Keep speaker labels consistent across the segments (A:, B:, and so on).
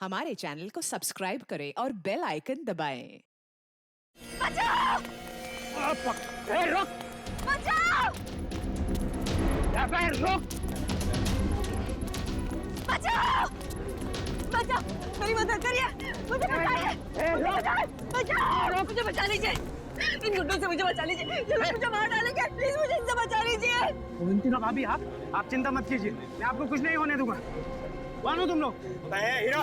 A: हमारे चैनल को सब्सक्राइब करें और बेल आइकन दबाएं।
B: बचाओ!
C: रुक!
B: बचाओ!
C: रुक!
B: बचाओ! बचाओ! मेरी मदद करिए, मुझे बचाइए, बचाओ! मुझे बचा लीजिए, इन गुंडों से मुझे बचा लीजिए, ये लोग मुझे मार डालेंगे, प्लीज मुझे इनसे बचा लीजिए।
C: अवंतिका भाभी, आप चिंता मत कीजिए, मैं आपको कुछ नहीं होने दूंगा। कौन हो तुम लोग?
D: हीरो,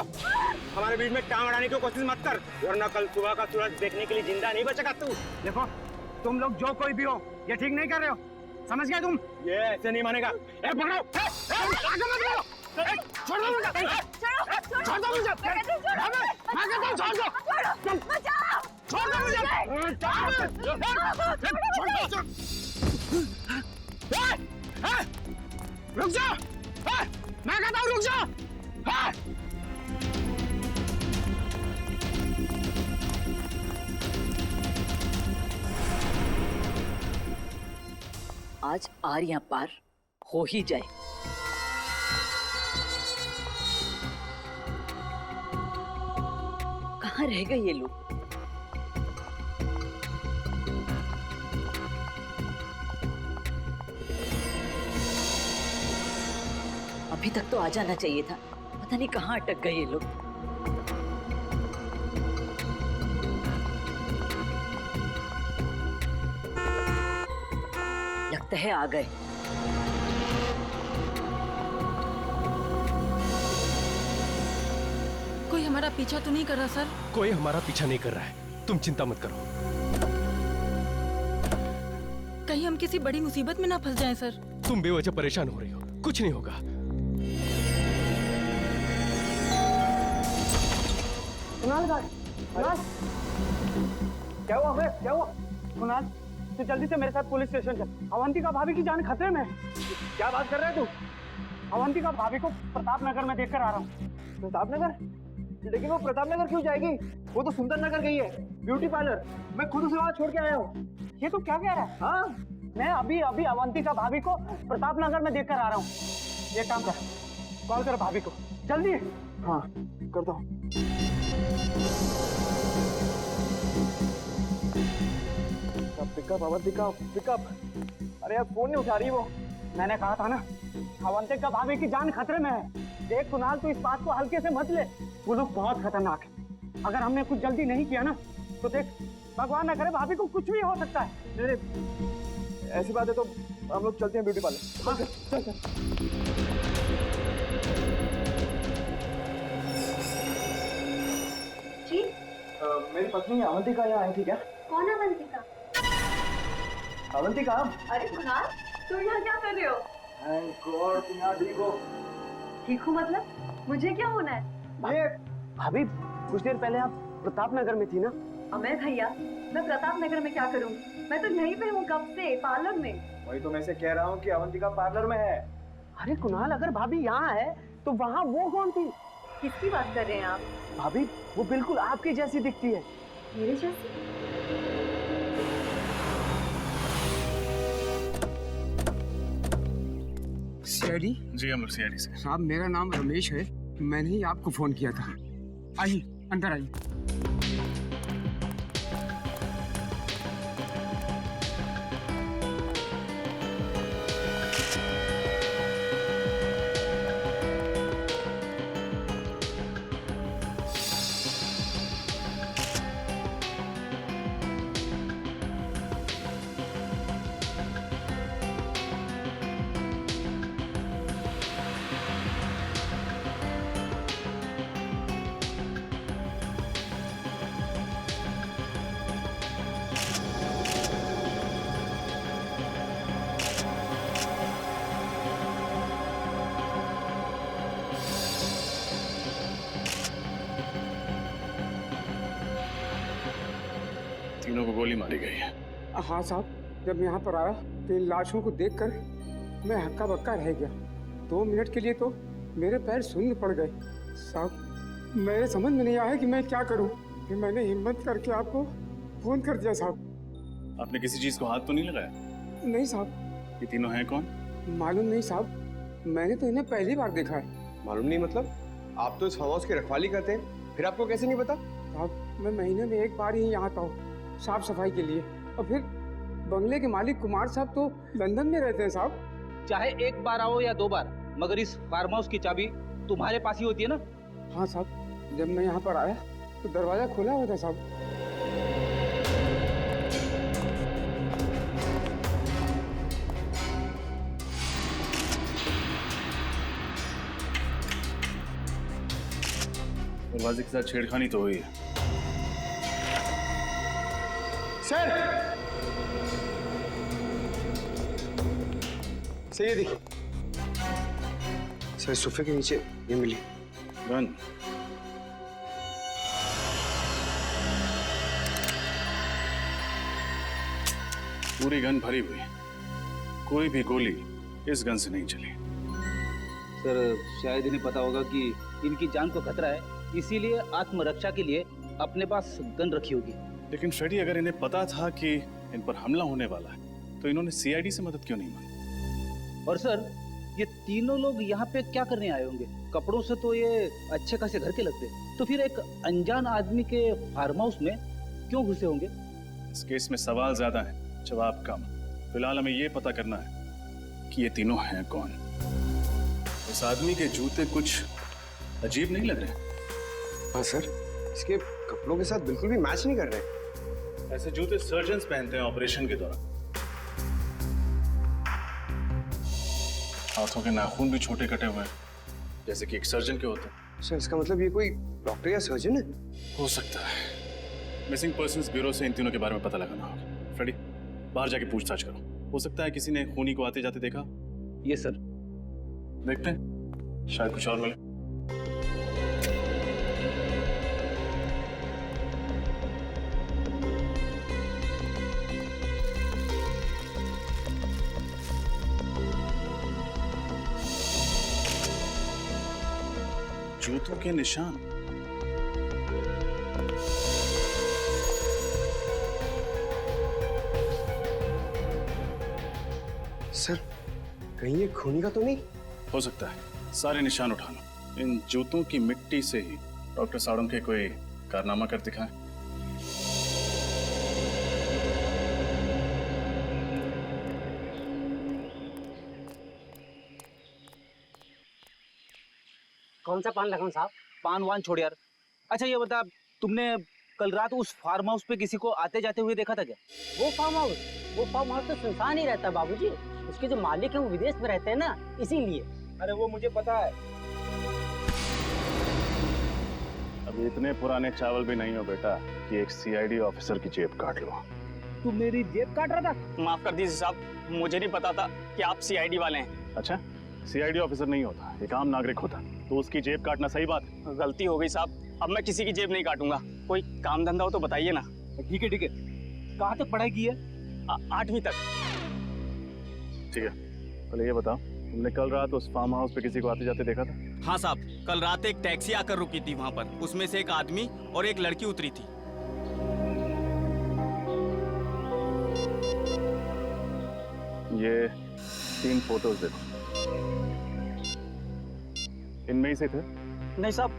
D: हमारे बीच में टांग अड़ाने की कोशिश मत कर, वरना कल सुबह का सूरज देखने के लिए जिंदा नहीं बचेगा तू।
C: देखो, तुम लोग जो कोई भी हो, ये ठीक नहीं कर रहे हो, समझ गए तुम?
D: ये ऐसे नहीं मानेगा। पकड़ो! आगे मत बढ़ो! छोड़ दो मुझे! छोड़ दो मुझे! छोड़ दो!
B: बचाओ!
D: छोड़ दो मुझे! रुक जा! मैं कहता हूँ रुक जा!
E: आज आर या पार हो ही जाए। कहाँ रह गए ये लोग? अभी तक तो आ जाना चाहिए था, पता नहीं कहाँ अटक गए ये लोग। लगता है आ गए।
F: कोई हमारा पीछा तो नहीं कर रहा सर?
G: कोई हमारा पीछा नहीं कर रहा है, तुम चिंता मत करो।
F: कहीं हम किसी बड़ी मुसीबत में ना फंस जाएं सर।
G: तुम बेवजह परेशान हो रही हो, कुछ नहीं होगा।
C: कुणाल, क्या हुआ बे? क्या हुआ? कुणाल, तू जल्दी से मेरे साथ पुलिस स्टेशन चल। अवंतिका भाभी की जान खतरे में है। क्या बात कर रहे है तू? अवंतिका भाभी को प्रताप नगर में देखकर आ रहा हूँ। प्रताप नगर? लेकिन वो प्रताप नगर क्यों जाएगी? वो तो सुंदर नगर गई है, ब्यूटी पार्लर। मैं खुद उसे वहाँ छोड़ के आया हूँ। ये तो क्या कह रहा है? हाँ, मैं अभी अभी अवंतिका भाभी को प्रताप नगर में देखकर आ रहा हूँ। ये काम कर, कॉल कर भाभी को जल्दी। हाँ, करता हूँ। Pickup Avantika, pickup. अरे यार, फोन नहीं उठा रही वो। मैंने कहा था ना, अवंतिका भाभी की जान खतरे में है। देख कुणाल, तू इस बात को हल्के से मत ले, वो लोग बहुत खतरनाक है। अगर हमने कुछ जल्दी नहीं किया ना, तो देख, भगवान ना करे, भाभी को कुछ भी हो सकता है। ऐसी बात है तो हम लोग चलते हैं ब्यूटी पार्लर। हाँ, चल चल।
B: जी?
C: मेरी पत्नी अवंतिका यहाँ आई थी क्या?
B: कौन अवंतिका?
C: अवंतिका?
B: अरे कुणाल, तुम यहाँ क्या कर रहे हो?
C: थैंक गॉड तुम यहाँ ठीक हो।
B: ठीक हूँ मतलब? मुझे क्या होना है?
C: ये भाभी, कुछ देर पहले आप प्रताप नगर में थी ना?
B: अमय भैया, मैं प्रताप नगर में क्या करूँगी? मैं तो यहीं पे हूँ कब से, पार्लर में।
C: वही तो मैं से कह रहा हूँ कि अवंतिका पार्लर में है। अरे कुणाल, अगर भाभी यहाँ है तो वहाँ वो कौन थी?
B: किसकी बात कर रहे हैं आप?
C: भाभी, वो बिल्कुल आपकी जैसी दिखती है।
B: मेरे जैसी?
H: सीआईडी?
D: जी हम लोग सीआईडी से।
H: साहब, मेरा नाम रमेश है, मैंने ही आपको फोन किया था। आइए, अंदर आइए।
D: तीनों को गोली मारी गई है।
H: हाँ साहब, जब यहाँ पर आया तो इन लाशों को देखकर मैं हक्का बक्का रह गया। 2 मिनट के लिए तो मेरे पैर शून्य पड़ गए। साहब, मेरे समझ में नहीं आया कि मैं क्या करूं। फिर मैंने हिम्मत करके आपको फोन कर दिया साहब।
D: आपने किसी चीज को हाथ तो नहीं लगाया?
H: नहीं साहब।
D: ये तीनों हैं कौन?
H: मालूम नहीं साहब, मैंने तो इन्हें पहली बार देखा है।
D: मालूम नहीं मतलब?
I: आप तो इस फार्म हाउस की रखवाली करते हैं, फिर आपको कैसे नहीं पता?
H: साहब मैं महीने में एक बार ही यहाँ आता हूँ साफ सफाई के लिए, और फिर बंगले के मालिक कुमार साहब तो लंदन में रहते हैं साहब।
J: चाहे एक बार आओ या 2 बार, मगर इस फार्म हाउस की चाबी तुम्हारे पास ही होती है ना?
H: हाँ साहब, जब मैं यहाँ पर आया तो दरवाजा खुला हुआ था साहब।
K: दरवाजे के साथ छेड़खानी तो हुई है।
I: सर ये देखिए सर, सोफे के नीचे ये मिली
K: गन। पूरी गन भरी हुई, कोई भी गोली इस गन से नहीं चली।
J: सर शायद इन्हें पता होगा कि इनकी जान को खतरा है, इसीलिए आत्मरक्षा के लिए अपने पास गन रखी होगी।
K: लेकिन फ्रेडी, अगर इन्हें पता था कि इन पर हमला होने वाला है तो इन्होंने सीआईडी से मदद क्यों नहीं मांगी?
J: और सर ये तीनों लोग यहाँ पे क्या करने आए होंगे? कपड़ों से तो ये अच्छे खासे घर के लगते, तो फिर एक अनजान आदमी के फार्म हाउस में क्यों घुसे होंगे?
K: इस केस में सवाल ज्यादा है, जवाब कम। फिलहाल हमें ये पता करना है कि ये तीनों हैं कौन। इस आदमी के जूते कुछ अजीब नहीं लग रहे?
I: हाँ सर, इसके कपड़ों के साथ बिल्कुल भी मैच नहीं कर रहे।
K: ऐसे जूते सर्जन्स पहनते हैं ऑपरेशन के दौरान। हाथों के नाखून भी छोटे कटे हुए हैं, जैसे कि एक सर्जन के होते हैं।
I: सर इसका मतलब ये कोई डॉक्टर या सर्जन है?
K: हो सकता है। मिसिंग पर्सन्स ब्यूरो से इन तीनों के बारे में पता लगाना होगा। फ्रेडी, बाहर जाके पूछताछ करो, हो सकता है किसी ने खूनी को आते जाते देखा।
J: ये सर
K: देखते हैं, शायद कुछ और मिले। जूतों के निशान।
I: सर कहीं ये खूनी का तो नहीं?
K: हो सकता है, सारे निशान उठा लो। इन जूतों की मिट्टी से ही डॉक्टर साड़म के कोई कारनामा कर दिखाएं।
C: कौन सा पान लगाऊं साहब?
J: पान वान छोड़ यार। अच्छा ये बता, तुमने कल रात उस फार्म हाउस पे किसी को आते जाते हुए देखा था क्या?
C: वो फार्म हाउस तो सुनसान ही रहता बाबूजी। उसके जो मालिक है वो विदेश में रहते हैं ना, इसीलिए।
J: अरे वो मुझे पता है।
K: अब इतने पुराने चावल भी नहीं हो बेटा कि एक सीआईडी ऑफिसर की जेब काट लो।
J: तू मेरी जेब काट रहा था?
C: माफ कर दीजिए साहब, मुझे नहीं पता था कि आप सीआईडी वाले हैं।
K: अच्छा, सीआईडी ऑफिसर नहीं होता, एक आम नागरिक होता, तो उसकी जेब काटना सही बात है?
C: गलती हो गई साहब, अब मैं किसी की जेब नहीं काटूंगा। कोई काम धंधा हो तो बताइए ना।
J: ठीक है ठीक है। कहाँ तक पढ़ाई की है?
C: 8वीं तक।
K: ठीक है, पहले ये बताओ, तुमने कल रात उस फार्म हाउस पे किसी को आते जाते देखा था?
L: हाँ साहब, कल रात एक टैक्सी आकर रुकी थी वहाँ पर। उसमें से एक आदमी और एक लड़की उतरी थी।
K: ये 3 फोटोज देखो, इनमें ही से थे?
C: नहीं साहब,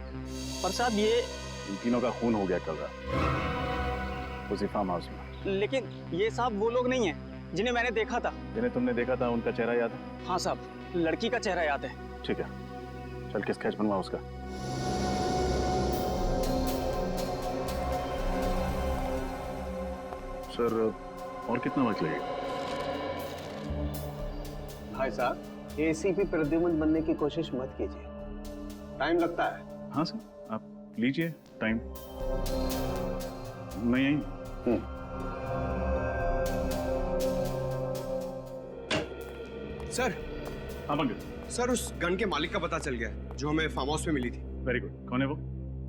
C: पर साहब ये
K: इन तीनों का खून हो गया कल रात उसी फार्म हाउस में।
C: लेकिन ये साहब वो लोग नहीं हैं जिन्हें मैंने देखा था।
K: जिन्हें तुमने देखा था उनका चेहरा याद है?
C: हाँ साहब, लड़की का चेहरा याद है।
K: ठीक है, चल के स्केच बनवा उसका। सर और कितना वक्त लगेगा?
I: भाई साहब, एसीपी प्रद्युमन बनने की कोशिश मत कीजिए, टाइम लगता है।
K: हाँ सर, आप लीजिए टाइम, मैं यहीं।
I: सर।
K: हाँ पंकज।
I: सर उस गन के मालिक का पता चल गया है, जो हमें फार्म हाउस में मिली थी।
K: वेरी गुड, कौन है वो?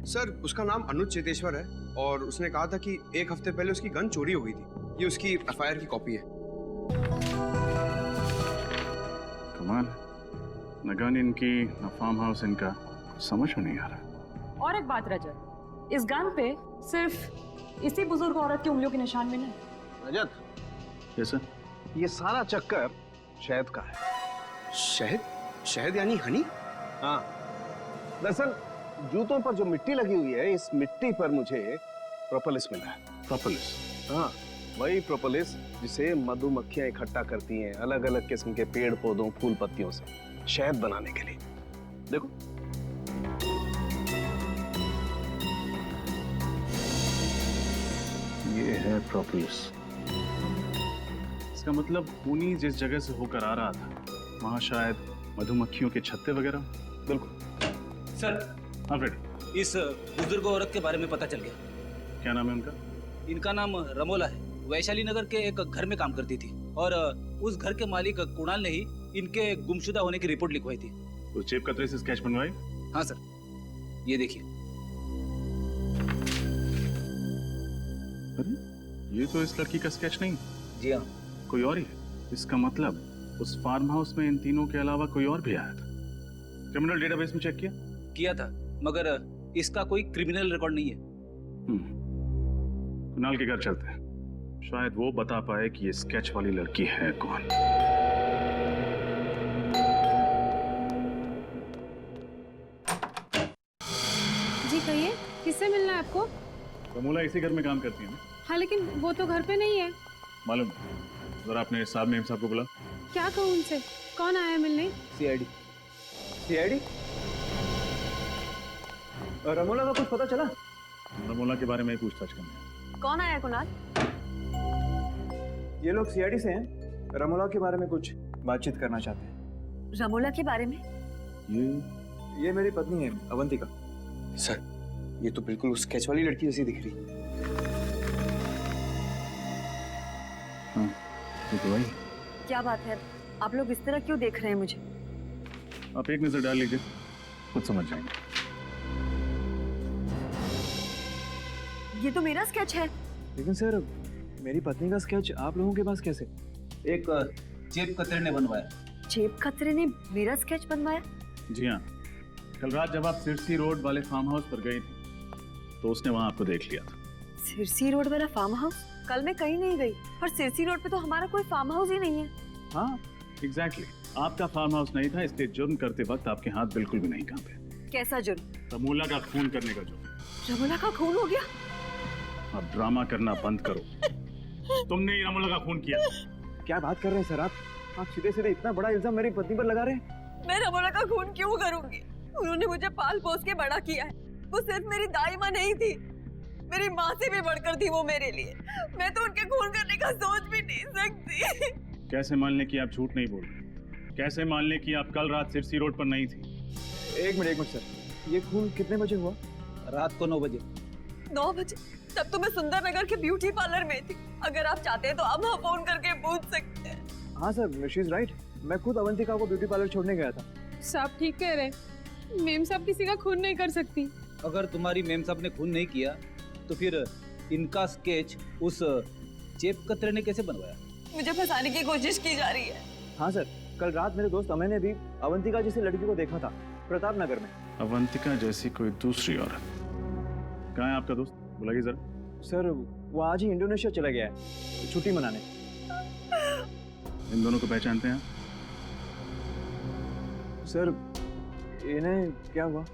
I: सर उसका नाम अनुज चेतेश्वर है, और उसने कहा था कि 1 हफ्ते पहले उसकी गन चोरी हो गई थी। ये उसकी एफआईआर की कॉपी है।
K: कमाल, न गन इनकी न फार्म हाउस इनका, समझ में नहीं आ रहा।
M: और एक बात रजत, इस गन पे सिर्फ इसी बुजुर्ग औरत की उंगलियों के निशान भी नहीं।
I: रजत,
K: यस सर,
I: ये सारा चक्कर शहद का है। शहद? शहद यानी हनी? हाँ, दरअसल
D: जूतों पर जो मिट्टी लगी हुई है, इस मिट्टी पर मुझे प्रोपोलिस मिला है।
K: प्रोपोलिस?
D: हाँ, वही प्रोपोलिस जिसे मधुमक्खियां इकट्ठा करती हैं अलग अलग किस्म के पेड़ पौधों फूल पत्तियों से शहद बनाने के लिए। देखो,
K: ये है प्रोपोलिस। इसका मतलब खूनी जिस जगह से होकर आ रहा था वहां शायद मधुमक्खियों के छत्ते वगैरह।
J: बिल्कुल सर।
K: हाँ फ्रेडी,
J: इस बुजुर्ग औरत के बारे में पता चल गया।
K: क्या नाम है उनका?
J: इनका नाम रमोला है। वैशाली नगर के एक घर में काम करती थी और उस घर के मालिक कुणाल ने ही इनके गुमशुदा होने की रिपोर्ट लिखवाई थी।
K: उस जेब कतरे से स्केच बनवाई?
J: हाँ सर, ये देखिए।
K: अरे ये तो इस लड़की का स्केच नहीं।
J: जी हाँ,
K: कोई और ही है। इसका मतलब उस फार्म हाउस में इन तीनों के अलावा कोई और भी आया था। क्रिमिनल डेटाबेस में चेक किया
J: था, मगर इसका कोई क्रिमिनल रिकॉर्ड नहीं है।
K: कुणाल के घर चलते हैं, शायद वो बता पाए कि ये स्केच वाली लड़की है कौन।
N: जी कहिए, किससे मिलना है आपको?
K: रमोला इसी घर में काम करती है ना?
N: हाँ लेकिन वो तो घर पे नहीं है।
K: मालूम, जरा आपने साहब मेम साहब को बुला।
N: क्या कहूँ उनसे? कौन आया है मिलने?
C: सीआईडी। सीआईडी? रमोला का कुछ पता चला?
K: रमोला के बारे में पूछताछ करनी है।
B: कौन आया कुणाल?
C: ये लोग सीआईडी से हैं, रमोला के बारे में कुछ बातचीत करना चाहते हैं।
B: रमोला के बारे में?
C: ये मेरी पत्नी है अवंतिका।
I: सर, ये तो बिल्कुल उस स्केच वाली लड़की जैसी दिख रही।
K: हाँ, ये तो वही।
B: क्या बात है, आप लोग इस तरह क्यों देख रहे हैं मुझे?
K: आप एक नजर डाल लीजिए, खुद समझ जाएंगे।
B: ये तो मेरा स्केच है।
C: लेकिन सर, मेरी पत्नी का स्केच आप लोगों के पास कैसे?
J: एक जेब कतरे ने बनवाया।
B: जेब खतरे ने मेरा स्केच बनवाया?
K: जी हाँ, कल रात जब आप सिरसी रोड वाले फार्म हाउस पर गई थी तो उसने वहां आपको देख लिया था।
B: सिरसी रोड वाला फार्म हाउस? कल मैं कहीं नहीं गई और सिरसी रोड पे तो हमारा कोई फार्म हाउस ही नहीं है।
K: हाँ एग्जैक्टली, आपका फार्म हाउस नहीं था, इसलिए जुर्म करते वक्त आपके हाथ बिल्कुल भी नहीं कांपे।
B: कैसा जुर्म?
K: रमोला का खून करने का जुर्म।
B: रमोला का खून हो गया?
K: अब ड्रामा करना बंद करो। तुमने ही रमोला का खून किया।
C: क्या बात कर रहे हैं सर आप सीधे सीधे इतना बड़ा इल्जाम मेरी पत्नी पर लगा रहे हैं।
B: मैं रमोला का खून क्यों करूंगी? उन्होंने मुझे पाल पोस के बड़ा किया है। वो सिर्फ मेरी दाई माँ नहीं थी, मेरी माँ से भी बढ़कर थी वो मेरे लिए। मैं तो उनके खून करने का सोच भी नहीं सकती।
K: कैसे मान लें कि आप झूठ नहीं बोल रहे? कैसे मान लें कि आप कल रात सिरसी रोड पर नहीं थी?
C: एक मिनट सर, ये खून कितने बजे हुआ?
J: रात को 9 बजे।
B: 9 बजे? तब तो मैं सुंदर नगर के ब्यूटी पार्लर में थी। अगर आप चाहते हैं तो आप वहाँ फोन करके पूछ सकते हैं।
C: हाँ सर, शी इज राइट। मैं खुद अवंतिका को ब्यूटी पार्लर छोड़ने गया था।
N: साहब ठीक कह रहे हैं, मेम साहब किसी का खून नहीं कर सकती।
J: अगर तुम्हारी मेम साहब ने खून नहीं किया तो फिर इनका स्केच उस जेब कतरे ने कैसे बनवाया?
B: मुझे फंसाने की कोशिश की जा रही है।
C: हाँ सर, कल रात मेरे दोस्त अमय ने भी अवंतिका जैसी लड़की को देखा था प्रताप नगर में।
K: अवंतिका जैसी कोई दूसरी औरत? कहाँ है आपका दोस्त? बुलाइए जरा।
C: सर, वो आज ही इंडोनेशिया चला गया है छुट्टी मनाने।
K: इन दोनों को पहचानते हैं?
C: सर, इन्हें क्या हुआ?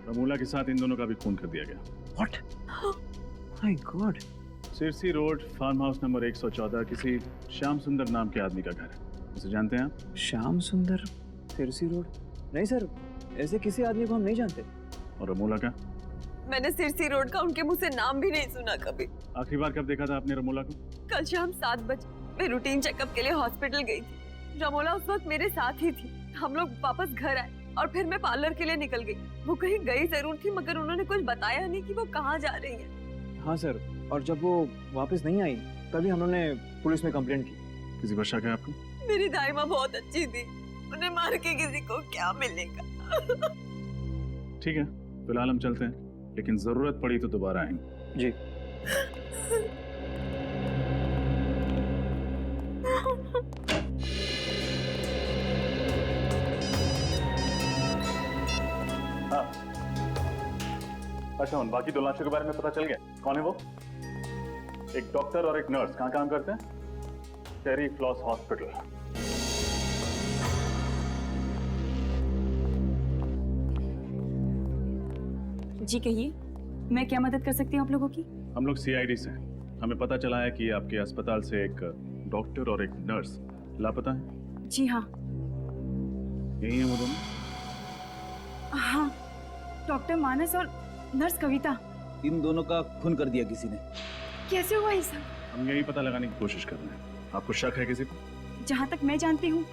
K: रमोला के साथ इन दोनों का भी खून कर दिया गया।
C: What? My God!
K: Sirsi road farm house number 114 किसी श्याम सुंदर नाम के आदमी का घर है। उसे जानते हैं आप?
C: श्याम सुंदर, सिरसी रोड? नहीं सर, ऐसे किसी आदमी को हम नहीं जानते।
K: और रमोला का?
B: मैंने सिरसी रोड का उनके मुंह से नाम भी नहीं सुना कभी।
K: आखिरी बार कब देखा था आपने रमोला को?
B: कल शाम 7 बजे मैं रूटीन चेकअप के लिए हॉस्पिटल गई थी। रमोला उस वक्त मेरे साथ ही थी। हम लोग वापस घर आए और फिर मैं पार्लर के लिए निकल गई। वो कहीं गई जरूर थी, मगर उन्होंने कुछ बताया नहीं कि वो कहाँ जा रही है।
C: हाँ सर, और जब वो वापस नहीं आई तभी हम लोगों ने पुलिस में कंप्लेंट की।
K: किसी पर शक है आपको?
B: मेरी दाई माँ बहुत अच्छी थी, उन्हें मार के किसी को क्या मिलेगा।
K: ठीक है, फिलहाल हम चलते हैं, लेकिन जरूरत पड़ी तो दोबारा आएंगे।
C: जी।
K: अच्छा, उन बाकी 2 लाशों के बारे में पता चल गया? कौन है वो? एक डॉक्टर और एक नर्स। कहाँ काम करते हैं? टेरी फ्लॉस हॉस्पिटल।
M: जी कहिए, मैं क्या मदद कर सकती हूँ आप लोगों की?
K: हम लोग सीआईडी से हैं। हमें पता चला है कि आपके अस्पताल से एक डॉक्टर और एक नर्स लापता है।
M: जी हाँ।
K: यही है वो दोनों?
M: हाँ, डॉक्टर मानस और नर्स कविता।
J: इन दोनों का खून कर दिया किसी ने।
M: कैसे हुआ ये सब?
K: हम यही पता लगाने की कोशिश कर रहे हैं। आपको शक है किसी पर?
M: जहाँ तक मैं जानती हूँ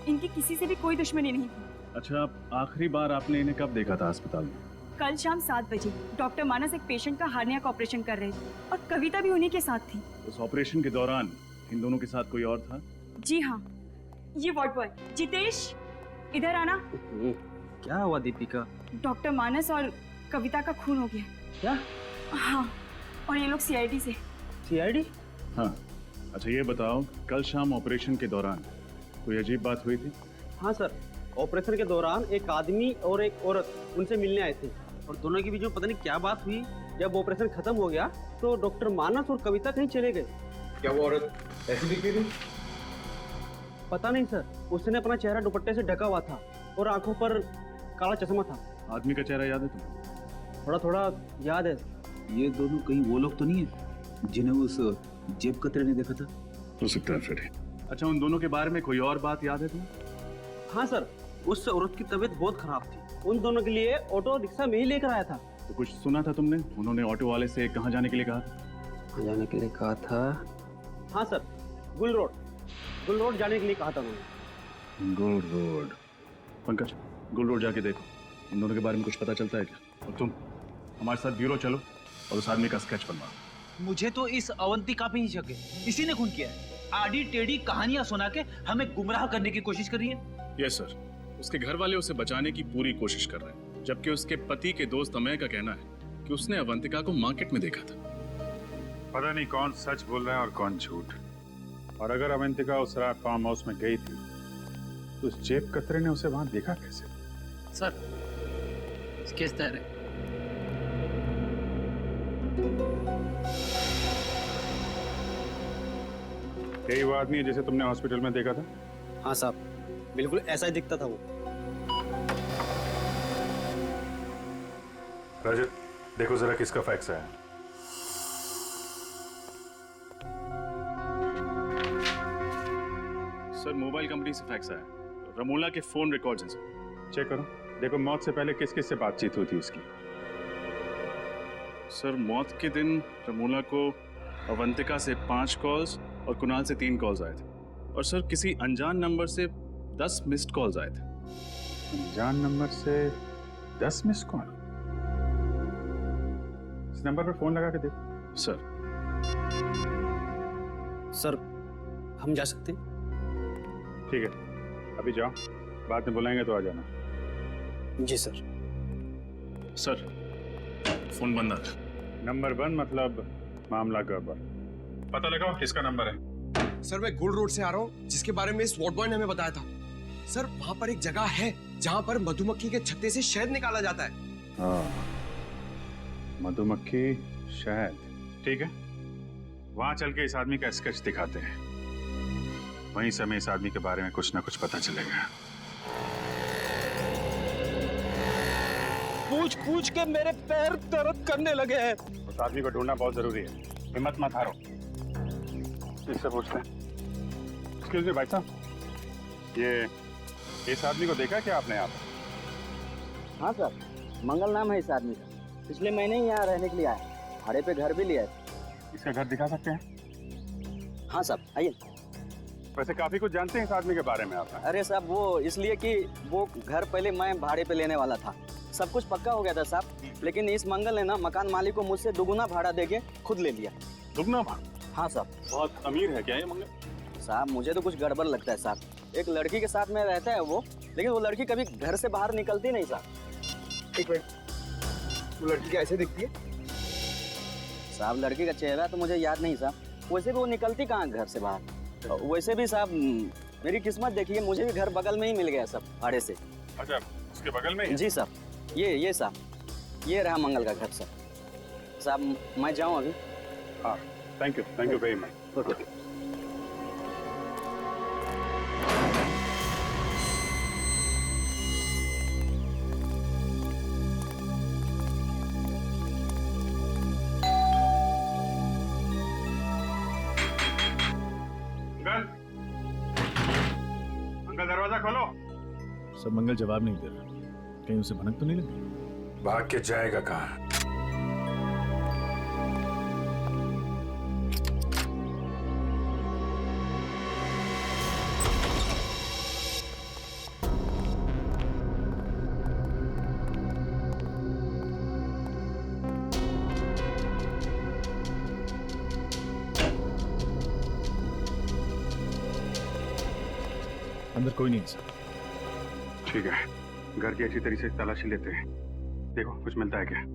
M: इनकी किसी से भी कोई दुश्मनी नहीं थी।
K: अच्छा, आखिरी बार आपने इन्हें कब देखा था अस्पताल में?
M: कल शाम 7 बजे डॉक्टर मानस एक पेशेंट का हार्निया का ऑपरेशन कर रहे थे और कविता भी उन्हीं के साथ थी।
K: उस ऑपरेशन के दौरान इन दोनों के साथ कोई और था?
M: जी हाँ, ये वार्ड बॉय जितेश, इधर आना।
J: क्या हुआ दीपिका?
M: डॉक्टर मानस और कविता का खून हो गया।
J: क्या?
M: हाँ, और ये लोग सीआईडी से।
J: सीआईडी?
K: हाँ। अच्छा ये बताओ, कल शाम ऑपरेशन के दौरान कोई अजीब बात हुई थी?
C: हाँ सर, ऑपरेशन के दौरान एक आदमी और एक औरत उनसे मिलने आए थे और दोनों के बीच में पता नहीं क्या बात हुई। जब ऑपरेशन खत्म हो गया तो डॉक्टर मानस और कविता कहीं चले गए।
I: क्या वो औरत ऐसी दिखती थी?
C: पता नहीं सर, उसने अपना चेहरा दुपट्टे से ढका हुआ था और आंखों पर काला चश्मा था।
K: आदमी का चेहरा याद है तुम्हें?
C: थोड़ा थोड़ा याद है।
J: ये दोनों कहीं वो लोग तो नहीं है जिन्हें उस जेब कतरे ने देखा था?
K: हो सकता है फ्रेडी। अच्छा, उन दोनों के बारे में कोई और बात याद है तुम्हें?
C: हाँ सर, उस औरत की तबीयत बहुत खराब थी। उन दोनों के लिए ऑटो रिक्शा में ही लेकर आया था।
K: तो कुछ सुना था तुमने? उन्होंने ऑटो वाले से कहाँ जाने के लिए कहा था?
C: कहाँ जाने के लिए कहा था? हाँ सर, गुल रोड जाने के लिए कहा था उन्होंने।
K: गुल रोड। पंकज, गुल रोड जाके देखो, इन दोनों के बारे में कुछ पता चलता है क्या? और तुम हमारे साथ ब्यूरो चलो और उस आदमी का स्केच बनवाओ।
J: मुझे तो इस अवंतिका पे ही शक है। इसी ने खून किया है। आड़ी टेढ़ी कहानियां सुना के हमें गुमराह करने की कोशिश कर रही है।
K: यस सर, उसके घर वाले उसे बचाने की पूरी कोशिश कर रहे हैं, जबकि उसके पति के दोस्त अमय का कहना है कि उसने अवंतिका को मार्केट में देखा था।
O: पता नहीं कौन सच बोल रहा है और कौन झूठ। और अगर अवंतिका उस रात फार्म हाउस में गई थी तो उस जेब कतरे ने उसे वहां देखा कैसे?
J: सर, केस तैयार है।
O: यही वो आदमी है जिसे तुमने हॉस्पिटल में देखा था?
C: हाँ साहब, बिल्कुल ऐसा ही दिखता था वो।
O: रजत, देखो जरा किसका फैक्स है।
K: सर, मोबाइल कंपनी से फैक्स आया। रमोला के फोन रिकॉर्ड्स हैं सर।
O: चेक करो, देखो मौत से पहले किस किस से बातचीत हुई थी उसकी।
K: सर, मौत के दिन रमोला को अवंतिका से 5 कॉल्स और कुणाल से 3 कॉल्स आए थे। और सर, किसी अनजान नंबर से 10 मिस्ड कॉल्स आए थे।
O: अनजान नंबर से 10 मिस्ड कॉल? इस नंबर पर फोन लगा के देखो।
C: सर, हम जा सकते हैं?
O: ठीक है, अभी जाओ, बाद में बुलाएंगे तो आ जाना।
C: जी सर।
K: सर, फोन बंद आ था।
O: नंबर बंद मतलब मामला गड़बड़। पता लगाओ किसका नंबर है।
I: सर, मैं गुल रोड से आ रहा हूँ, जिसके बारे में इस वार्ड बॉय ने हमें बताया था। सर, वहाँ पर एक जगह है जहाँ पर मधुमक्खी के छत्ते से शहद निकाला जाता है।
O: हाँ, मधुमक्खी शहद, ठीक है। वहां चल के इस आदमी का स्केच दिखाते हैं। वहीं से हमें इस आदमी के बारे में कुछ ना कुछ पता चलेगा।
C: पूछ पूछ के मेरे पैर दर्द करने लगे हैं।
O: उस आदमी को ढूंढना बहुत जरूरी है, हिम्मत मत हारो। इससे पूछते हैं। एक्सक्यूज मी भाई साहब, ये इस आदमी को देखा क्या आपने यहाँ पर?
C: हाँ सर, मंगल नाम है इस आदमी का। पिछले महीने ही यहाँ रहने के लिए आया, भाड़े पे घर भी लिया है।
O: इसका घर दिखा सकते हैं?
C: हाँ साहब, आइए।
O: वैसे काफी कुछ जानते हैं इस आदमी के बारे में आप?
C: अरे साहब, वो इसलिए कि वो घर पहले मैं भाड़े पे लेने वाला था। सब कुछ पक्का हो गया था साहब, लेकिन इस मंगल ने ना मकान मालिक को मुझसे दुगुना भाड़ा देके खुद ले लिया।
O: दुगना भाड़ा?
C: हाँ साहब।
O: बहुत अमीर है क्या ये मंगल?
C: साहब, मुझे तो कुछ गड़बड़ लगता है साहब। एक लड़की के साथ में रहता है वो, लेकिन वो लड़की कभी घर से बाहर निकलती नहीं साहब।
I: एक मिनट, वो लड़की कैसे दिखती है?
C: साहब, लड़की का चेहरा तो मुझे याद नहीं साहब। वैसे भी वो निकलती कहाँ घर से बाहर। वैसे भी साहब, मेरी किस्मत देखिए, मुझे भी घर बगल में ही मिल गया सब भाड़े से।
O: अच्छा, उसके बगल में ही?
C: जी साहब, ये साहब, ये रहा मंगल का घर साहब। मैं जाऊँ अभी?
O: हाँ, thank you very much.
C: Okay.
K: सब मंगल जवाब नहीं दे रहा, कहीं उसे भनक तो नहीं लगी?
O: भाग के जाएगा कहाँ?
K: अंदर कोई नहीं है सर।
O: ठीक है, घर की अच्छी तरीके से तलाशी लेते हैं। देखो कुछ मिलता है क्या?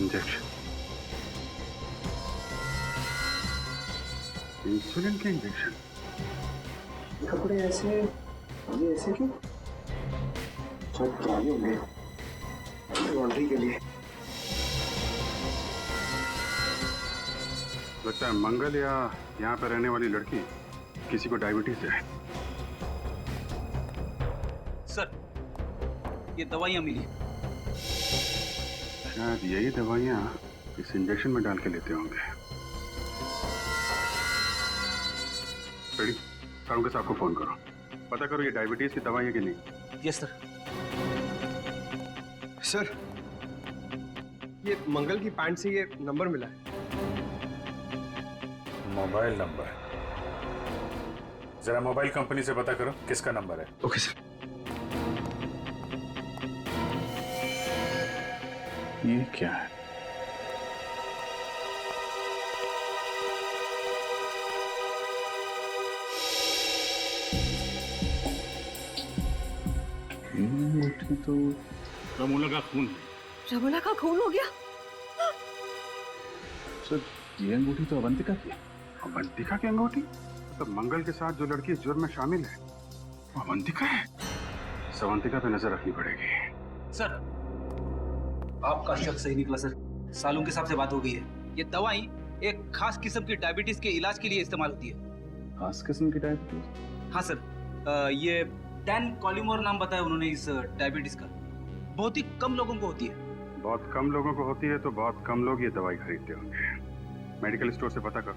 O: इंजेक्शन, इंसुलिन के इंजेक्शन।
C: कपड़े ऐसे, ये ऐसे क्यों? शायद पुराने होंगे, लॉन्ड्री के लिए।
O: लगता है मंगल या यहाँ पर रहने वाली लड़की किसी को डायबिटीज है।
J: सर, ये दवाइयाँ मिली।
O: शायद यही दवाइयाँ इस इंजेक्शन में डाल के लेते होंगे। रेडी, सारुंगा साहब को फोन करो, पता करो ये डायबिटीज की दवाई है कि नहीं।
J: Yes sir.
I: सर, ये मंगल की पैंट से ये नंबर मिला है।
O: Mobile number? जरा मोबाइल कंपनी से पता करो किसका नंबर है।
I: Okay sir.
K: ये क्या है?
O: अंगूठी तो रमोला का खून है।
B: रमोला का खून हो गया?
O: सर, ये अंगूठी तो अवंतिका की है। अवंतिका की अंगूठी? तो मंगल के साथ जो लड़की इस जुर्म में शामिल है वो अवंतिका है। अवंतिका पे नजर रखनी पड़ेगी।
J: सर, आपका शक सही निकला सर। सालून के साहब से बात हो गई है। ये दवाई एक खास किस्म की डायबिटीज के इलाज के लिए इस्तेमाल होती है।
K: खास किस्म की डायबिटीज?
J: हाँ सर, ये डैन कॉलिमोर नाम बताया उन्होंने इस डायबिटीज का। बहुत ही कम लोगों को होती है।
O: बहुत कम लोगों को होती है तो बहुत कम लोग ये दवाई खरीदते होंगे। मेडिकल स्टोर से पता करो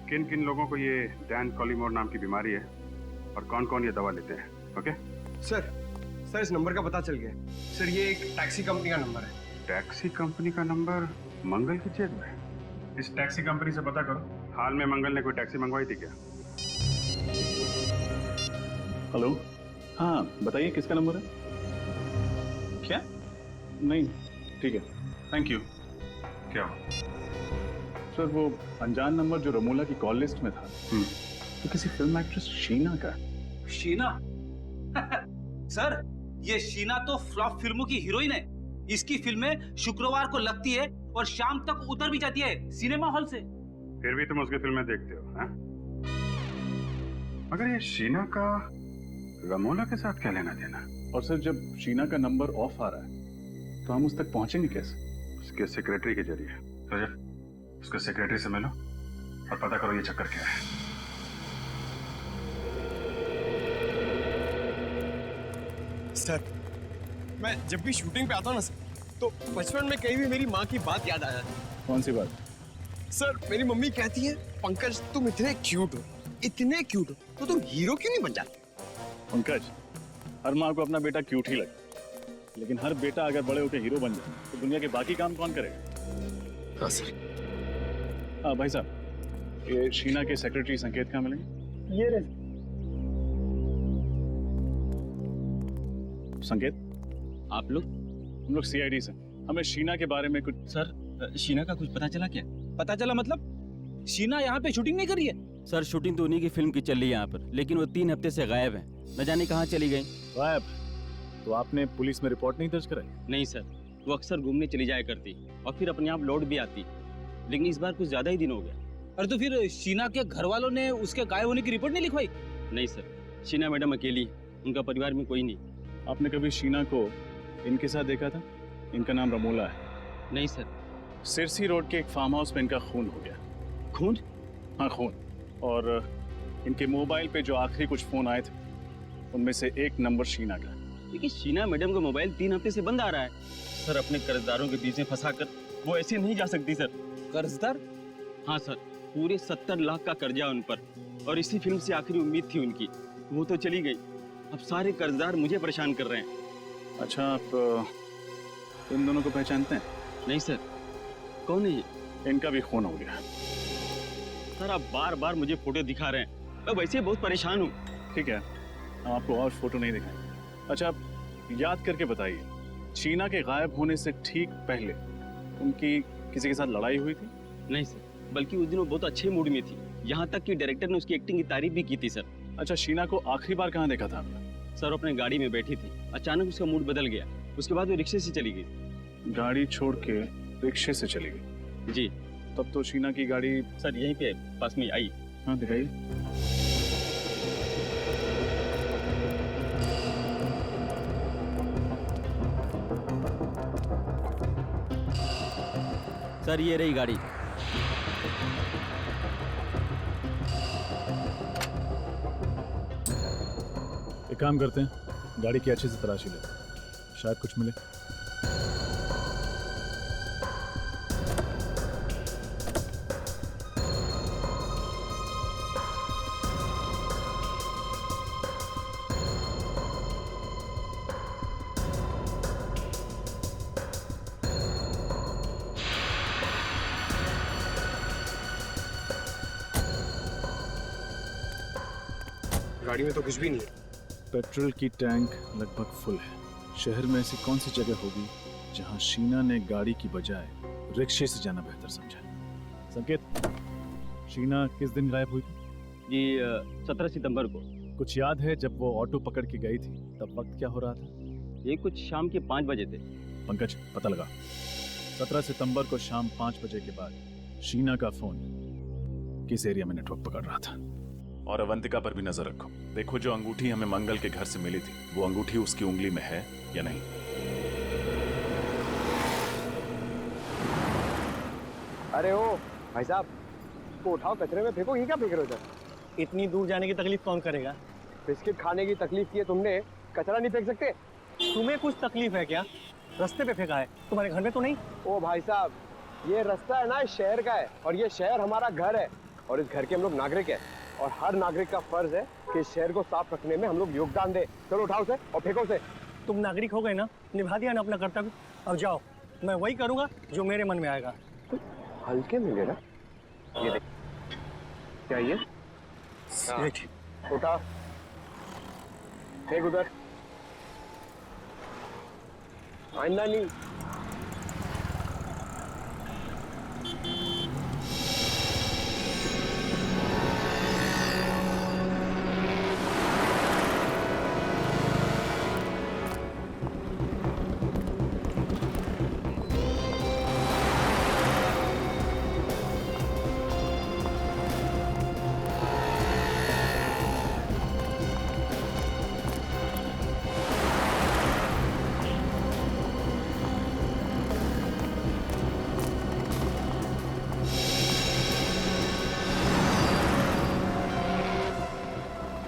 O: किन किन लोगों को ये डैन कॉलिमोर नाम की बीमारी है और कौन कौन ये दवा लेते हैं। ओके
I: सर, इस नंबर का पता चल गया। सर, ये एक टैक्सी कंपनी का नंबर है।
O: टैक्सी कंपनी का नंबर मंगल की जेब में? इस टैक्सी कंपनी से पता करो हाल में मंगल ने कोई टैक्सी मंगवाई थी क्या?
K: हेलो, हाँ बताइए किसका नंबर है? क्या? नहीं, ठीक है, थैंक यू।
O: क्या हुआ?
K: सर, वो अनजान नंबर जो रमोला की कॉल लिस्ट में था तो किसी फिल्म एक्ट्रेस शीना का।
J: शीना? सर, ये शीना तो फ्लॉप फिल्मों की हीरोइन है। इसकी फिल्में शुक्रवार को लगती है और शाम तक उतर भी जाती है सिनेमा हॉल से।
O: फिर भी तुम उसकी फिल्में देखते हो, हैं? मगर ये शीना का रमोला के साथ क्या लेना देना?
K: और सर, जब शीना का नंबर ऑफ आ रहा है तो हम उस तक पहुंचेंगे कैसे?
O: उसके सेक्रेटरी के जरिए। रजत, उसके सेक्रेटरी से मिलो और पता करो ये चक्कर क्या है।
I: सर, मैं जब भी शूटिंग पे आता हूँ ना सर, तो बचपन में कहीं भी मेरी माँ की बात याद आ जाती है।
K: कौन सी बात?
I: सर, मेरी मम्मी कहती है, पंकज तुम इतने क्यूट हो, तो तुम हीरो क्यों नहीं बन जाते?
K: पंकज, हर माँ को अपना बेटा क्यूट ही लगता, लेकिन हर बेटा अगर बड़े होकर हीरो बन जाए तो दुनिया के बाकी काम कौन करेगा?
I: हाँ सर।
K: हाँ भाई साहब, ये शीना के सेक्रेटरी संकेत कहाँ मिलेंगे?
C: ये रहे।
K: संकेत,
L: आप लोग?
K: हम लोग सीआईडी से। हमें शीना के बारे में कुछ।
L: सर, शीना का कुछ पता चला क्या?
J: पता चला मतलब? शीना यहाँ पे शूटिंग नहीं कर रही है?
L: सर, शूटिंग तो उन्हीं की फिल्म की चल रही है यहाँ पर, लेकिन वो 3 हफ्ते से गायब हैं। न जाने कहाँ चली गई।
K: गायब? तो आपने पुलिस में रिपोर्ट नहीं दर्ज कराई?
L: नहीं सर, वो अक्सर घूमने चली जाया करती और फिर अपने आप लौट भी आती, लेकिन इस बार कुछ ज्यादा ही दिन हो गया।
J: अरे तो फिर शीना के घर वालों ने उसके गायब होने की रिपोर्ट नहीं लिखवाई?
L: नहीं सर, शीना मैडम अकेली, उनका परिवार में कोई नहीं।
K: आपने कभी शीना को इनके साथ देखा था? इनका नाम रमोला है।
L: नहीं सर।
K: सिरसी रोड के एक फार्म हाउस में इनका खून हो गया।
L: खून?
K: हाँ खून। और इनके मोबाइल पे जो आखिरी कुछ फोन आए थे उनमें से एक नंबर शीना का।
L: लेकिन शीना मैडम का मोबाइल 3 हफ्ते से बंद आ रहा है सर। अपने कर्जदारों के बीच में फंसाकर वो ऐसे नहीं जा सकती सर।
I: कर्जदार?
L: हाँ सर, पूरे 70 लाख का कर्जा उन पर, और इसी फिल्म से आखिरी उम्मीद थी उनकी, वो तो चली गई। अब सारे कर्जदार मुझे परेशान कर रहे हैं।
K: अच्छा, आप इन दोनों को पहचानते हैं?
L: नहीं सर। कौन है ये?
K: इनका भी खून हो गया।
L: सर आप बार बार मुझे फोटो दिखा रहे हैं, मैं वैसे बहुत परेशान हूँ।
K: ठीक है, हम आपको और फोटो नहीं दिखाएंगे। अच्छा, आप याद करके बताइए, शीना के गायब होने से ठीक पहले उनकी किसी के साथ लड़ाई हुई थी?
L: नहीं सर, बल्कि उस दिन वो बहुत अच्छे मूड में थी, यहाँ तक कि डायरेक्टर ने उसकी एक्टिंग की तारीफ भी की थी सर।
K: अच्छा, शीना को आखिरी बार कहाँ देखा था आपने?
L: सर अपने गाड़ी में बैठी थी, अचानक उसका मूड बदल गया, उसके बाद वो रिक्शे से चली गई।
K: गाड़ी छोड़ के रिक्शे से चली गई?
L: जी।
K: तब तो शीना की गाड़ी
L: सर यहीं पे पास में आई।
K: हाँ दिखाइए।
L: सर ये रही गाड़ी।
K: एक काम करते हैं, गाड़ी की अच्छे से तलाशी ले, शायद कुछ मिले।
I: गाड़ी में तो कुछ भी नहीं है।
K: पेट्रोल की टैंक लगभग फुल है। शहर में ऐसी कौन सी जगह होगी जहां शीना ने गाड़ी की बजाय रिक्शे से जाना बेहतर समझा? संकेत, शीना किस दिन गायब हुई?
L: जी 17 सितंबर को।
K: कुछ याद है जब वो ऑटो पकड़ के गई थी तब वक्त क्या हो रहा था?
L: ये कुछ शाम के 5 बजे थे।
K: पंकज पता लगा। 17 सितंबर को शाम 5 बजे के बाद शीना का फोन किस एरिया में नेटवर्क पकड़ रहा था?
O: और अवंतिका पर भी नजर रखो। देखो जो अंगूठी हमें मंगल के घर से मिली थी, वो अंगूठी उसकी उंगली में है या नहीं।
C: अरे ओ भाई साहब, इसको उठाओ, कचरे में फेंको। ये क्या फेंक रहे हो सर?
P: इतनी दूर जाने की तकलीफ कौन करेगा?
C: बिस्किट खाने की तकलीफ की है तुमने, कचरा नहीं फेंक सकते?
P: तुम्हें कुछ तकलीफ है क्या? रास्ते पे फेंका है, तुम्हारे घर में तो नहीं?
C: ओ भाई साहब, ये रास्ता है ना इस शहर का है, और ये शहर हमारा घर है, और इस घर के हम लोग नागरिक हैं, और हर नागरिक का फर्ज है कि इस शहर को साफ रखने में हम लोग योगदान दें। चलो उठाओ उसे और फेंको उसे।
P: तुम नागरिक हो गए ना, निभा दिया ना अपना कर्तव्य, अब जाओ। मैं वही करूंगा जो मेरे मन में आएगा।
C: हल्के में लेना। ये देख, क्या ये? उठा, फेंक उधर। आइंदा नहीं।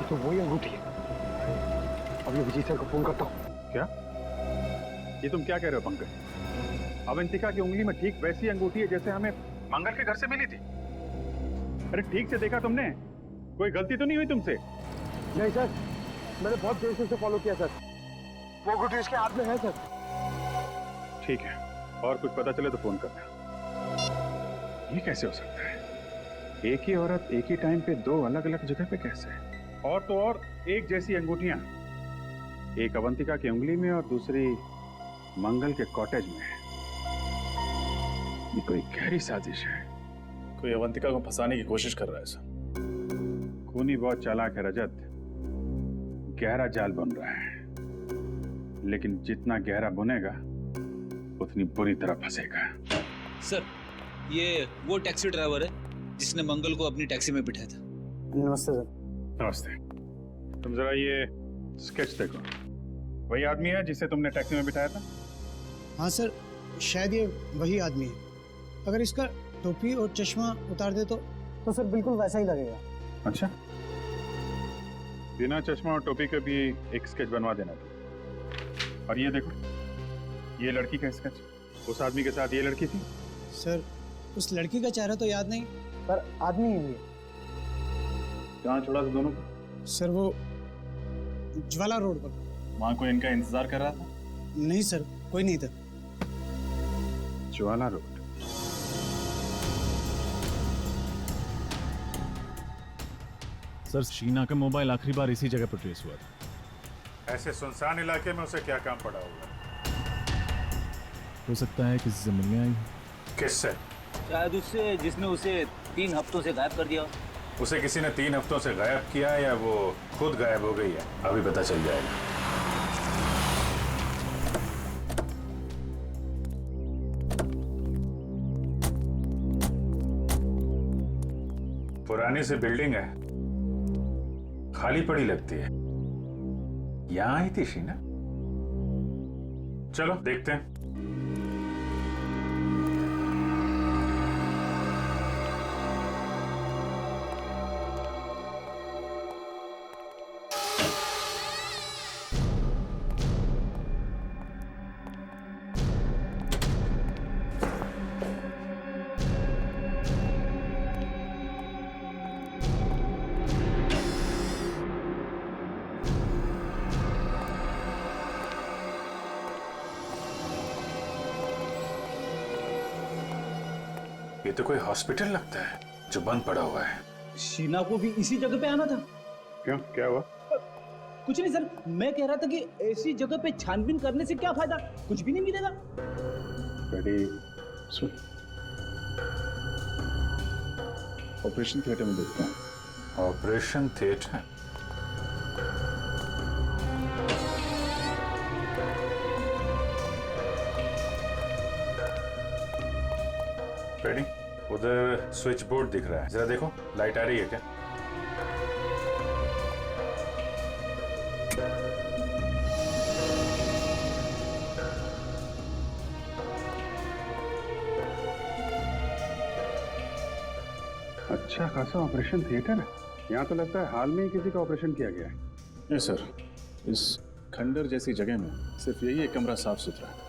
C: तो वही अंगूठी है। अभी विजय सर को फोन करता हूँ।
O: क्या? ये तुम क्या कह रहे हो पंकज? अवंतिका की उंगली में ठीक वैसी अंगूठी है जैसे हमें मंगल के घर से मिली थी। अरे ठीक से देखा तुमने? कोई गलती तो नहीं हुई तुमसे?
C: नहीं सर, मैंने बहुत देर से उसे फॉलो किया सर। वो अंगूठी उसके हाथ में है सर।
O: ठीक है, और कुछ पता चले तो फोन करना। ये कैसे हो सकता है? एक ही औरत एक ही टाइम पे दो अलग अलग जगह पे कैसे? और तो और एक जैसी अंगूठियां, एक अवंतिका की उंगली में और दूसरी मंगल के कॉटेज में। ये कोई गहरी साजिश है।
K: कोई अवंतिका को फंसाने की कोशिश कर रहा है सर।
O: खूनी बहुत चालाक है रजत, गहरा जाल बन रहा है, लेकिन जितना गहरा बुनेगा उतनी बुरी तरह फंसेगा।
Q: सर, ये वो टैक्सी ड्राइवर है जिसने मंगल को अपनी टैक्सी में बिठाया था।
C: नमस्ते सर।
O: नमस्ते। तुम जरा ये स्केच देखो। वही आदमी है जिसे तुमने टैक्सी में बिठाया था?
C: हाँ सर, शायद ये वही आदमी है। अगर इसका टोपी और चश्मा उतार दे तो सर बिल्कुल वैसा ही लगेगा।
O: अच्छा, बिना चश्मा और टोपी के भी एक स्केच बनवा देना था। और ये देखो, ये लड़की का स्केच। उस आदमी के साथ ये लड़की थी?
C: सर उस लड़की का चेहरा तो याद नहीं, पर आदमी ही है।
O: कहाँ छोड़ा था दोनों को?
C: सर वो ज्वाला रोड पर।
O: वहाँ कोई इनका इंतजार कर रहा था?
C: नहीं सर, कोई नहीं था।
O: ज्वाला रोड।
K: सर शीना का मोबाइल आखिरी बार इसी जगह पर ट्रेस हुआ था।
O: ऐसे सुनसान इलाके में उसे क्या काम पड़ा होगा?
K: हो सकता है किसी से मिलने आई।
O: किससे?
J: शायद उससे जिसने उसे 3 हफ्तों से गायब कर दिया।
O: उसे किसी ने 3 हफ्तों से गायब किया या वो खुद गायब हो गई है, अभी पता चल जाएगा। पुरानी सी बिल्डिंग है, खाली पड़ी लगती है। यहां आई थी शीना? चलो देखते हैं। ये तो कोई हॉस्पिटल लगता है जो बंद पड़ा हुआ है।
J: शीना को भी इसी जगह पे आना था।
O: क्यों, क्या हुआ?
J: कुछ नहीं सर, मैं कह रहा था कि ऐसी जगह पे छानबीन करने से क्या फायदा, कुछ भी नहीं मिलेगा।
O: सुन, ऑपरेशन थिएटर में देखते हैं। Operation theatre? रेडी? उधर स्विच बोर्ड दिख रहा है, जरा देखो लाइट आ रही है क्या? अच्छा खासा ऑपरेशन थिएटर है। यहाँ तो लगता है हाल में ही किसी का ऑपरेशन किया गया है।
K: नहीं सर, इस खंडर जैसी जगह में सिर्फ यही एक कमरा साफ सुथरा है।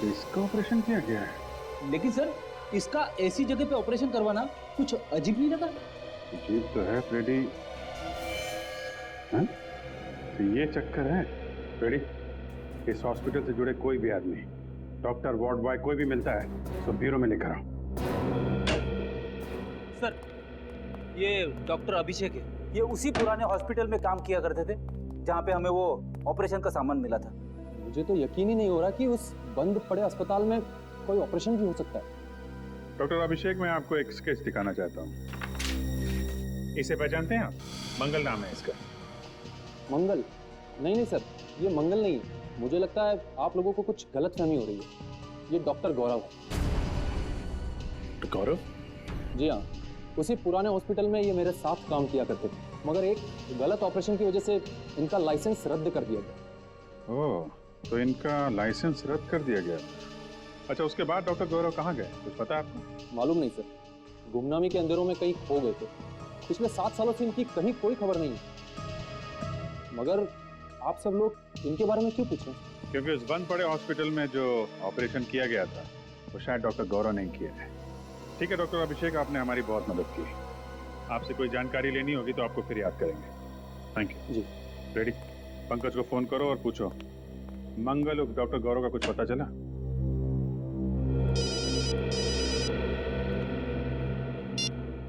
O: इसका ऑपरेशन किया गया है।
J: लेकिन सर, इसका ऐसी जगह पे ऑपरेशन करवाना कुछ अजीब नहीं लगा?
O: अजीब तो है फ्रेडी। हाँ? तो ये चक्कर है फ्रेडी। इस हॉस्पिटल से जुड़े कोई भी आदमी, डॉक्टर, वार्ड बॉय, कोई भी मिलता है तो ब्यूरो में लेकर आओ।
J: सर, ये डॉक्टर अभिषेक है। ये उसी पुराने हॉस्पिटल में काम किया करते थे जहाँ पे हमें वो ऑपरेशन का सामान मिला था।
R: मुझे तो यकीन ही नहीं हो रहा कि उस बंद पड़े अस्पताल में कोई ऑपरेशन भी हो सकता है।
O: डॉक्टर अभिषेक, मैं आपको एक स्केच दिखाना चाहता हूँ। इसे पहचानते हैं आप? मंगल नाम है इसका।
R: मंगल? नहीं सर, ये मंगल नहीं है। मुझे लगता है आप लोगों को कुछ गलतफहमी हो रही है। ये डॉक्टर गौरव है।
K: गौरव?
R: जी हाँ, उसी पुराने हॉस्पिटल में ये मेरे साथ काम किया करते थे, मगर एक गलत ऑपरेशन की वजह से इनका लाइसेंस रद्द कर दिया गया।
O: ओह, तो इनका लाइसेंस रद्द कर दिया गया। अच्छा, उसके बाद डॉक्टर गौरव कहाँ गए, कुछ पता है आपको?
R: मालूम नहीं सर, गुमनामी के अंधेरों में कहीं खो गए थे। पिछले 7 सालों से इनकी कहीं कोई खबर नहीं है। मगर आप सब लोग इनके बारे में क्यों पूछें?
O: क्योंकि उस बंद पड़े हॉस्पिटल में जो ऑपरेशन किया गया था वो शायद डॉक्टर गौरव ने किया है। ठीक है डॉक्टर अभिषेक, आपने हमारी बहुत मदद की। आपसे कोई जानकारी लेनी होगी तो आपको फिर याद करेंगे। थैंक यू
R: जी।
O: रेडी? पंकज को फोन करो और पूछो मंगल और डॉक्टर गौरव का कुछ पता चला?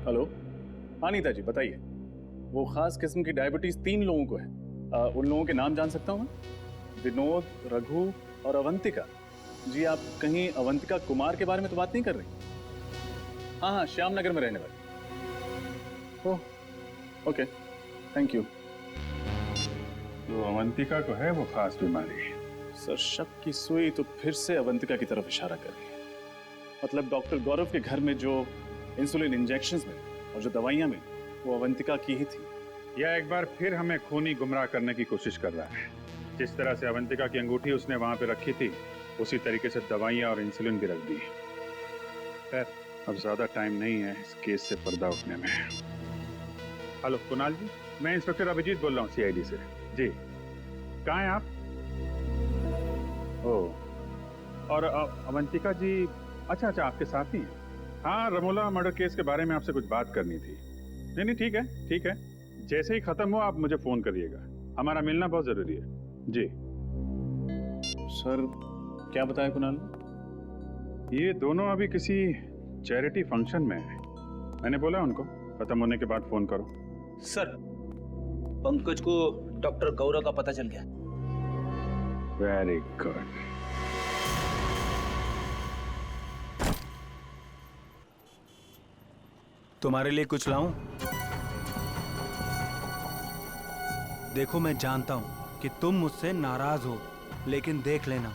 K: हेलो, हाँ नीता जी बताइए। वो खास किस्म की डायबिटीज 3 लोगों को है। उन लोगों के नाम जान सकता हूँ मैं? विनोद, रघु और अवंतिका। जी आप कहीं अवंतिका कुमार के बारे में तो बात नहीं कर रही? हाँ हाँ, श्याम नगर में रहने वाली। Oh okay, thank you.
O: तो अवंतिका को है वो खास बीमारी?
K: सर शक की सुई तो फिर से अवंतिका की तरफ इशारा कर रही है। मतलब डॉक्टर गौरव के घर में जो इंसुलिन इंजेक्शंस मिले और जो दवाइयां मिली वो अवंतिका की ही थी।
O: यह एक बार फिर हमें खूनी गुमराह करने की कोशिश कर रहा है। जिस तरह से अवंतिका की अंगूठी उसने वहां पे रखी थी उसी तरीके से दवाइयां और इंसुलिन भी रख दी। खैर अब ज्यादा टाइम नहीं है इस केस से पर्दा उठने में। हेलो कुणाल जी, मैं इंस्पेक्टर अभिजीत बोल रहा हूँ CID से। जी कहाँ हैं आप? ओह, और अवंतिका जी, अच्छा अच्छा आपके साथ ही हैं। हाँ, रमोला मर्डर केस के बारे में आपसे कुछ बात करनी थी। नहीं ठीक है ठीक है, जैसे ही खत्म हो आप मुझे फोन करिएगा, हमारा मिलना बहुत जरूरी है। जी
K: सर क्या बताया कुणाल?
O: ये दोनों अभी किसी चैरिटी फंक्शन में है। मैंने बोला उनको खत्म होने के बाद फोन करो।
Q: सर पंकज को डॉक्टर गौरव का पता चल गया।
O: Very good.
S: तुम्हारे लिए कुछ लाऊं? देखो मैं जानता हूं कि तुम मुझसे नाराज हो, लेकिन देख लेना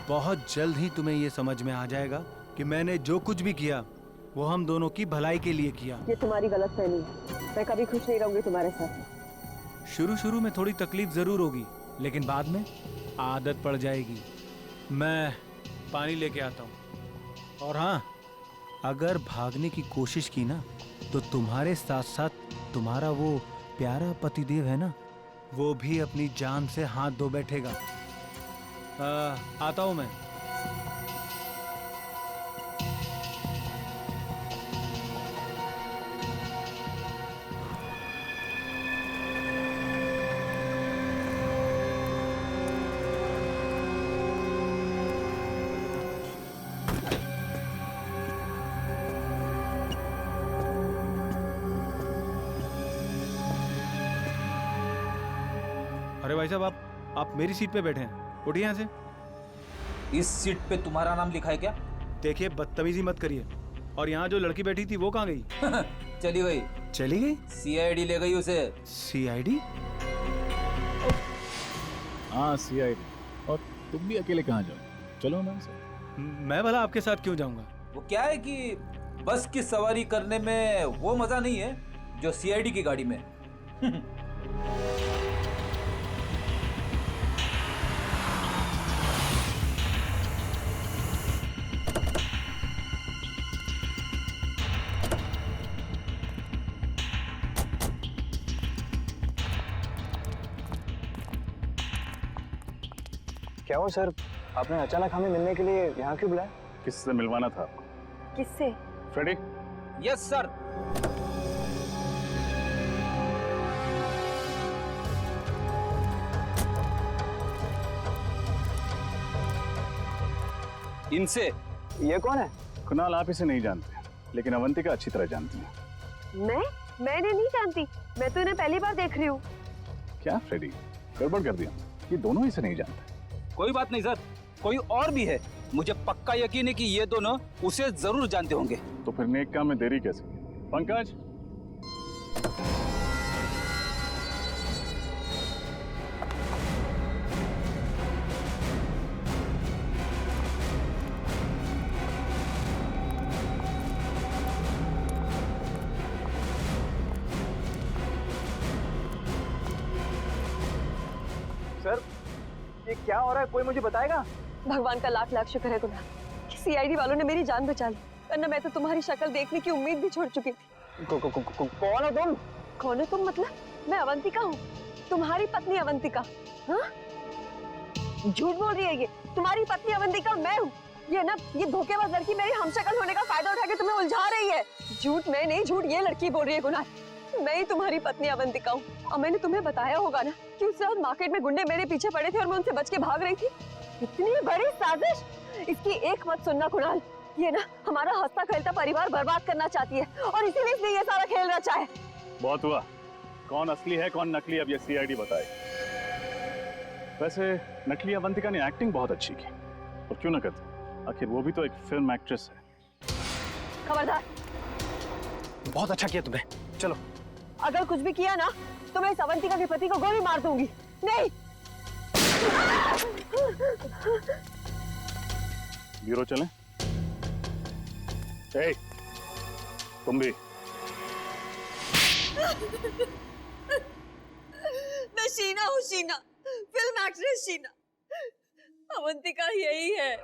S: बहुत जल्द ही तुम्हें यह समझ में आ जाएगा कि मैंने जो कुछ भी किया वो हम दोनों की भलाई के लिए किया।
B: ये तुम्हारी गलतफहमी है। मैं कभी खुश नहीं रहूंगी तुम्हारे साथ।
S: शुरू में थोड़ी तकलीफ जरूर होगी, लेकिन बाद में आदत पड़ जाएगी। मैं पानी लेके आता हूँ। और हाँ, अगर भागने की कोशिश की ना तो तुम्हारे साथ साथ तुम्हारा वो प्यारा पतिदेव है ना, वो भी अपनी जान से हाथ धो बैठेगा। आता हूँ मैं। अरे भाई साहब, आप मेरी सीट पे बैठे हैं, उठिए यहाँ से।
Q: इस सीट पे तुम्हारा नाम लिखा है क्या?
S: देखिए बदतमीजी मत करिए। और यहाँ जो लड़की बैठी थी वो कहाँ गई?
Q: चली गई।
S: चली गई?
Q: CID ले गई उसे।
S: CID?
K: हाँ CID। और तुम भी अकेले कहाँ जाओ? चलो हमारे साथ।
S: मैं भला आपके साथ क्यों जाऊंगा?
Q: वो क्या है कि बस की सवारी करने में वो मजा नहीं है जो CID की गाड़ी में।
C: क्या हो सर, आपने अचानक हमें मिलने के लिए यहाँ क्यों बुलाया?
O: किससे मिलवाना था आपको?
B: किससे?
O: फ्रेडी?
Q: Yes sir. इनसे।
C: ये कौन है?
K: कुणाल आप इसे नहीं जानते, लेकिन अवंतिका अच्छी तरह जानती है।
B: मैंने नहीं जानती। मैं तो इन्हें पहली बार देख रही हूँ।
K: क्या फ्रेडी, गड़बड़ कर दिया? ये दोनों इसे नहीं जानते।
Q: कोई बात नहीं सर, कोई और भी है। मुझे पक्का यकीन है कि ये दोनों उसे जरूर जानते होंगे।
K: तो फिर नेक काम में देरी कैसे? पंकज,
C: सर ये क्या हो रहा है, कोई मुझे बताएगा?
B: भगवान का लाख लाख शुक्र है तुम्हारा कि CID वालों ने मेरी जान बचा ली, वरना मैं तो तुम्हारी शक्ल देखने की उम्मीद भी छोड़ चुकी थी।
C: कौन हो तुम?
B: कौन हो तुम मतलब? मैं अवंतिका हूँ, तुम्हारी पत्नी अवंतिका। हाँ? झूठ बोल रही है ये। तुम्हारी पत्नी अवंतिका मैं हूँ। ये ना, ये धोखेबाज लड़की मेरी हमशक्ल होने का फायदा उठा के तुम्हें उलझा रही है। झूठ मैं नहीं, झूठ ये लड़की बोल रही है। गुनाह, मैं ही तुम्हारी पत्नी अवंतिका हूँ। और मैंने तुम्हें बताया होगा ना कि उस रात मार्केट में गुंडे मेरे पीछे पड़े थे और मैं उनसे बच के भाग रही थी। इतनी बड़ी साजिश, इसकी एक मत सुनना कुणाल। ये ना हमारा हंसता खेलता परिवार बर्बाद करना चाहती है और इसीलिए इसने ये सारा खेल रचा है।
K: बहुत हुआ। कौन असली है कौन नकली, अब ये CID बताए। वैसे नकली अवंतिका ने एक्टिंग बहुत अच्छी की, और क्यों ना करती। आखिर वो भी तो एक फिल्म एक्ट्रेस है।
B: खबरदार,
C: बहुत अच्छा किया तुमने। चलो,
B: अगर कुछ भी किया ना तो मैं इस अवंतिका के पति को गोली मार दूंगी। नहीं।
O: ब्यूरो चलें? ए, तुम भी।
B: मैं शीना हूँ, शीना, फिल्म एक्ट्रेस शीना। अवंतिका यही है।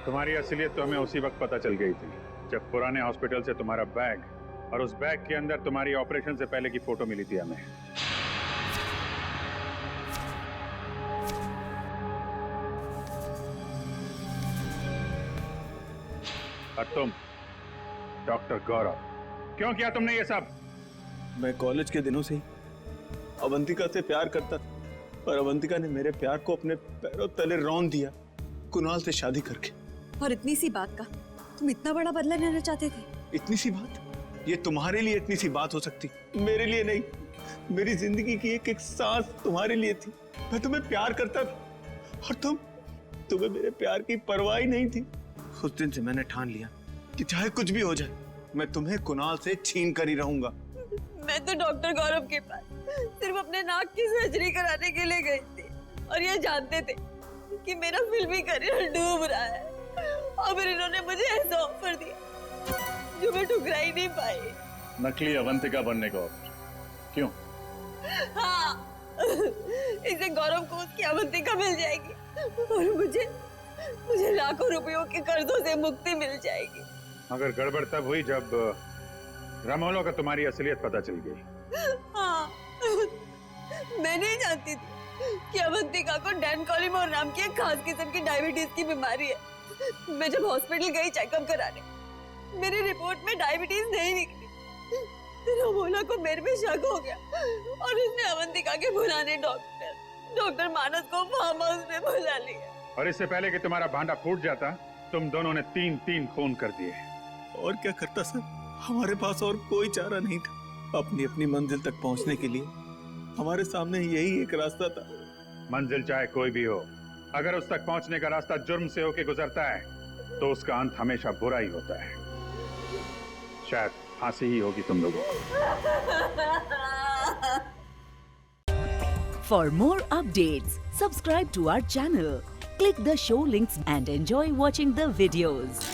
O: तुम्हारी असलियत तो हमें उसी वक्त पता चल गई थी जब पुराने हॉस्पिटल से तुम्हारा बैग और उस बैग के अंदर तुम्हारी ऑपरेशन से पहले की फोटो मिली थी हमें। और तुम डॉक्टर गौरव, क्यों किया तुमने ये सब?
L: मैं कॉलेज के दिनों से ही अवंतिका से प्यार करता था, पर अवंतिका ने मेरे प्यार को अपने पैरों तले रौंद दिया कुणाल से शादी करके।
B: और इतनी सी बात का तुम इतना बड़ा बदला लेना चाहते थे?
L: इतनी सी बात? ये तुम्हारे लिए इतनी सी बात हो सकती, मेरे लिए नहीं। मेरी जिंदगी की एक एक सांस तुम्हारे लिए थी। मैं तुम्हें प्यार करता था और तुम्हें मेरे प्यार की परवाह ही नहीं थी। उस दिन से मैंने ठान लिया कि चाहे कुछ भी हो जाए, मैं तुम्हें कुणाल से छीन कर ही रहूंगा।
B: मैं तो डॉक्टर गौरव के पास सिर्फ अपने नाक की सर्जरी कराने के लिए गई थी और ये जानते थे कि मेरा फिल्मी करियर डूब रहा है, और फिर इन्होंने मुझे ऐसा ऑफर दिया जो मैं ठुकरा ही नहीं पाई।
O: नकली अवंतिका बनने का ऑफर? क्यों?
B: हाँ, इससे गौरव को उसकी अवंतिका मिल जाएगी और मुझे लाखों रुपयों के कर्जों से मुक्ति मिल जाएगी।
O: मगर गड़बड़ तब हुई जब रामोलो का तुम्हारी असलियत पता चल गई।
B: हाँ, मैं नहीं जानती थी कि अवंतिका को डैनकोलिमोर नाम की एक खास किस्म की डायबिटीज की बीमारी है। मैं जब हॉस्पिटल गई चेकअप कराने, मेरी रिपोर्ट में डायबिटीज नहीं निकली। रामोला को मेरे पे शक हो गया और उसने अवंतिका के पुराने डॉक्टर मानस को फार्म हाउस में बुला लिया।
O: और इससे पहले कि तुम्हारा भांडा फूट जाता, तुम दोनों ने 3 खून कर दिए।
L: और क्या करता सर, हमारे पास और कोई चारा नहीं था। अपनी अपनी मंजिल तक पहुंचने के लिए हमारे सामने यही एक रास्ता था।
O: मंजिल चाहे कोई भी हो, अगर उस तक पहुंचने का रास्ता जुर्म से होके गुजरता है तो उसका अंत हमेशा बुरा ही होता है। शायद फांसी ही होगी तुम लोगों को।
A: For more updates, subscribe to our channel, click the show links and enjoy watching the videos.